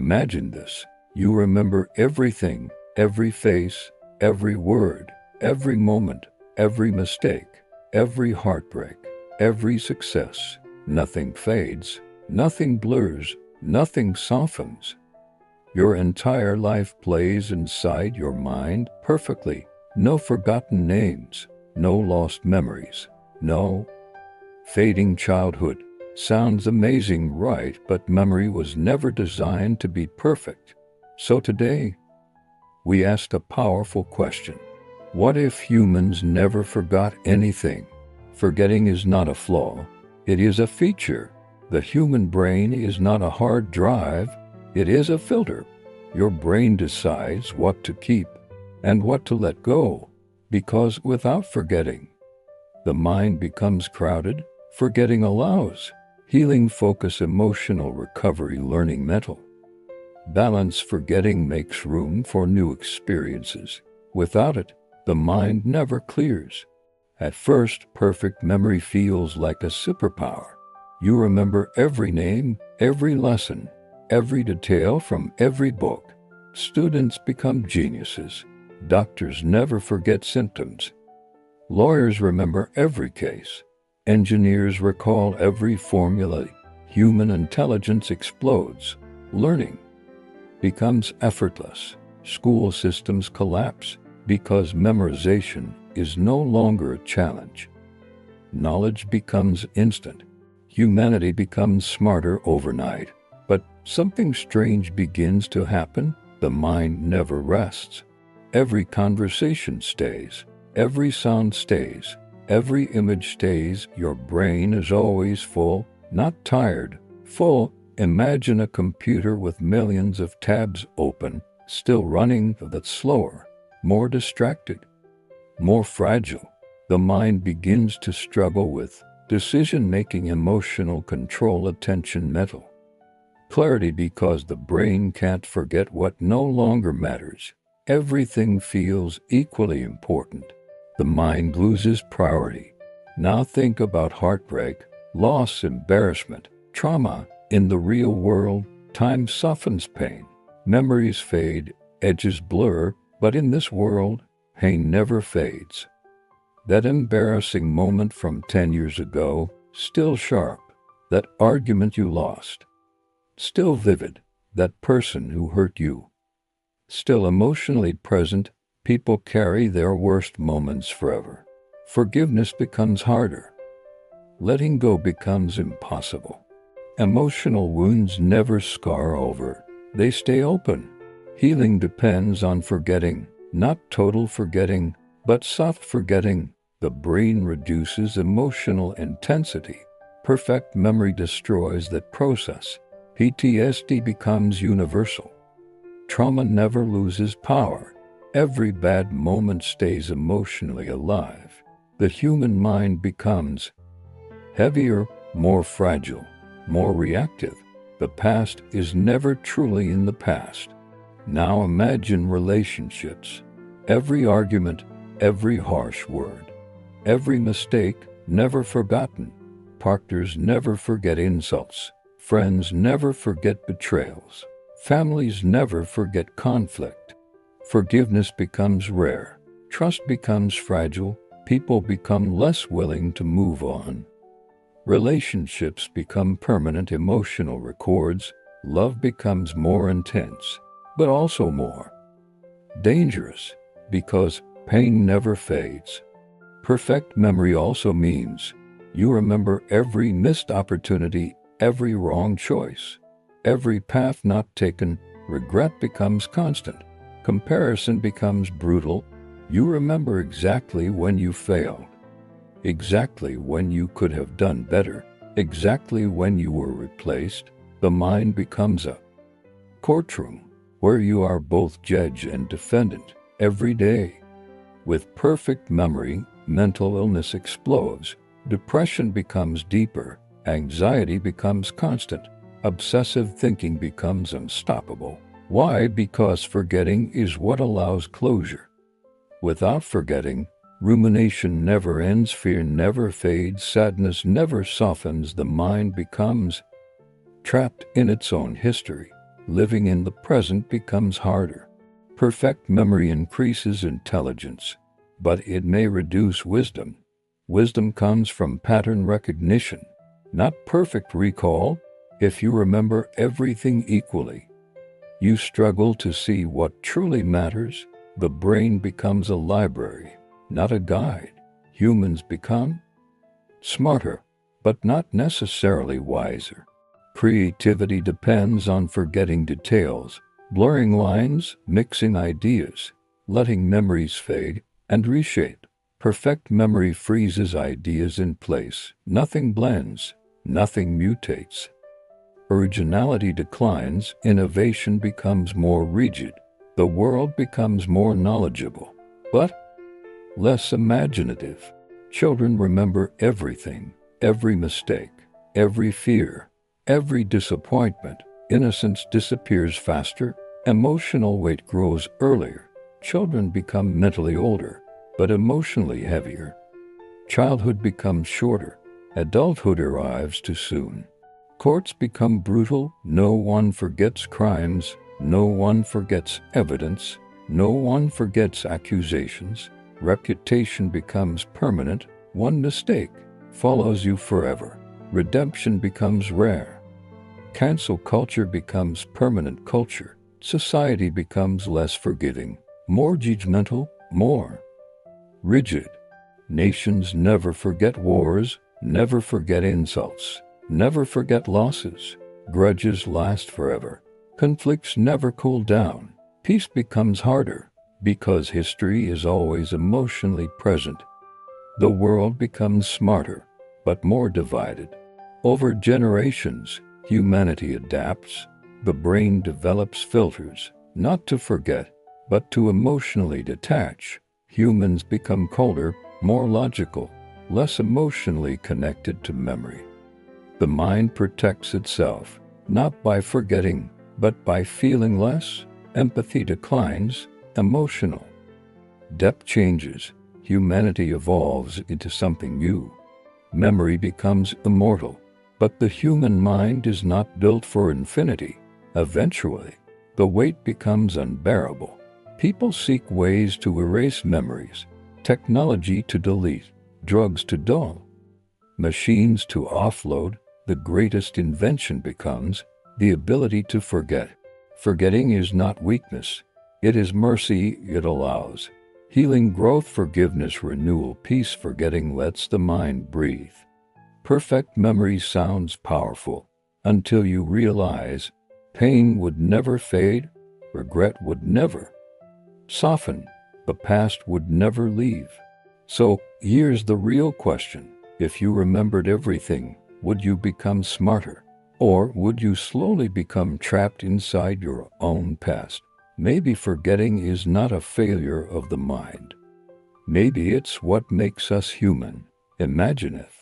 Imagine this. You remember everything, every face, every word, every moment, every mistake, every heartbreak, every success. Nothing fades, nothing blurs, nothing softens. Your entire life plays inside your mind perfectly. No forgotten names, no lost memories, no fading childhood. Sounds amazing, right? But memory was never designed to be perfect. So today, we asked a powerful question. What if humans never forgot anything? Forgetting is not a flaw. It is a feature. The human brain is not a hard drive. It is a filter. Your brain decides what to keep and what to let go, because without forgetting, the mind becomes crowded. Forgetting allows healing, focus, emotional recovery, learning, mental balance. Forgetting makes room for new experiences. Without it, the mind never clears. At first, perfect memory feels like a superpower. You remember every name, every lesson, every detail from every book. Students become geniuses. Doctors never forget symptoms. Lawyers remember every case. Engineers recall every formula. Human intelligence explodes. Learning becomes effortless. School systems collapse because memorization is no longer a challenge. Knowledge becomes instant. Humanity becomes smarter overnight. But something strange begins to happen. The mind never rests. Every conversation stays. Every sound stays. Every image stays. Your brain is always full, not tired, full. Imagine a computer with millions of tabs open, still running, but slower, more distracted, more fragile. The mind begins to struggle with decision-making, emotional control, attention, mental clarity, because the brain can't forget what no longer matters. Everything feels equally important. The mind loses priority. Now think about heartbreak, loss, embarrassment, trauma. In the real world, time softens pain. Memories fade, edges blur, but in this world, pain never fades. That embarrassing moment from 10 years ago, still sharp. That argument you lost, still vivid. That person who hurt you, still emotionally present. People carry their worst moments forever. Forgiveness becomes harder. Letting go becomes impossible. Emotional wounds never scar over. They stay open. Healing depends on forgetting, not total forgetting, but soft forgetting. The brain reduces emotional intensity. Perfect memory destroys that process. PTSD becomes universal. Trauma never loses power. Every bad moment stays emotionally alive. The human mind becomes heavier, more fragile, more reactive. The past is never truly in the past. Now imagine relationships. Every argument, every harsh word, every mistake never forgotten. Partners never forget insults. Friends never forget betrayals. Families never forget conflict. Forgiveness becomes rare. Trust becomes fragile. People become less willing to move on. Relationships become permanent emotional records. Love becomes more intense, but also more dangerous, because pain never fades. Perfect memory also means you remember every missed opportunity, every wrong choice, every path not taken. Regret becomes constant. Comparison becomes brutal. You remember exactly when you failed, exactly when you could have done better, exactly when you were replaced. The mind becomes a courtroom where you are both judge and defendant every day. With perfect memory, mental illness explodes. Depression becomes deeper. Anxiety becomes constant. Obsessive thinking becomes unstoppable. Why? Because forgetting is what allows closure. Without forgetting, rumination never ends, fear never fades, sadness never softens. The mind becomes trapped in its own history. Living in the present becomes harder. Perfect memory increases intelligence, but it may reduce wisdom. Wisdom comes from pattern recognition, not perfect recall. If you remember everything equally, you struggle to see what truly matters. The brain becomes a library, not a guide. Humans become smarter, but not necessarily wiser. Creativity depends on forgetting details, blurring lines, mixing ideas, letting memories fade and reshape. Perfect memory freezes ideas in place. Nothing blends, nothing mutates. Originality declines, innovation becomes more rigid. The world becomes more knowledgeable, but less imaginative. Children remember everything, every mistake, every fear, every disappointment. Innocence disappears faster, emotional weight grows earlier. Children become mentally older, but emotionally heavier. Childhood becomes shorter, adulthood arrives too soon. Courts become brutal, no one forgets crimes, no one forgets evidence, no one forgets accusations. Reputation becomes permanent, one mistake follows you forever. Redemption becomes rare. Cancel culture becomes permanent culture. Society becomes less forgiving, more judgmental, more rigid. Nations never forget wars, never forget insults, never forget losses. Grudges last forever. Conflicts never cool down. Peace becomes harder because history is always emotionally present. The world becomes smarter, but more divided. Over generations, humanity adapts. The brain develops filters, not to forget, but to emotionally detach. Humans become colder, more logical, less emotionally connected to memory. The mind protects itself, not by forgetting, but by feeling less. Empathy declines, emotional depth changes. Humanity evolves into something new. Memory becomes immortal, but the human mind is not built for infinity. Eventually, the weight becomes unbearable. People seek ways to erase memories, technology to delete, drugs to dull, machines to offload. The greatest invention becomes the ability to forget. Forgetting is not weakness. It is mercy. It allows healing, growth, forgiveness, renewal, peace. Forgetting lets the mind breathe. Perfect memory sounds powerful until you realize pain would never fade, regret would never soften, the past would never leave. So here's the real question. If you remembered everything, would you become smarter? Or would you slowly become trapped inside your own past? Maybe forgetting is not a failure of the mind. Maybe it's what makes us human. Imagine if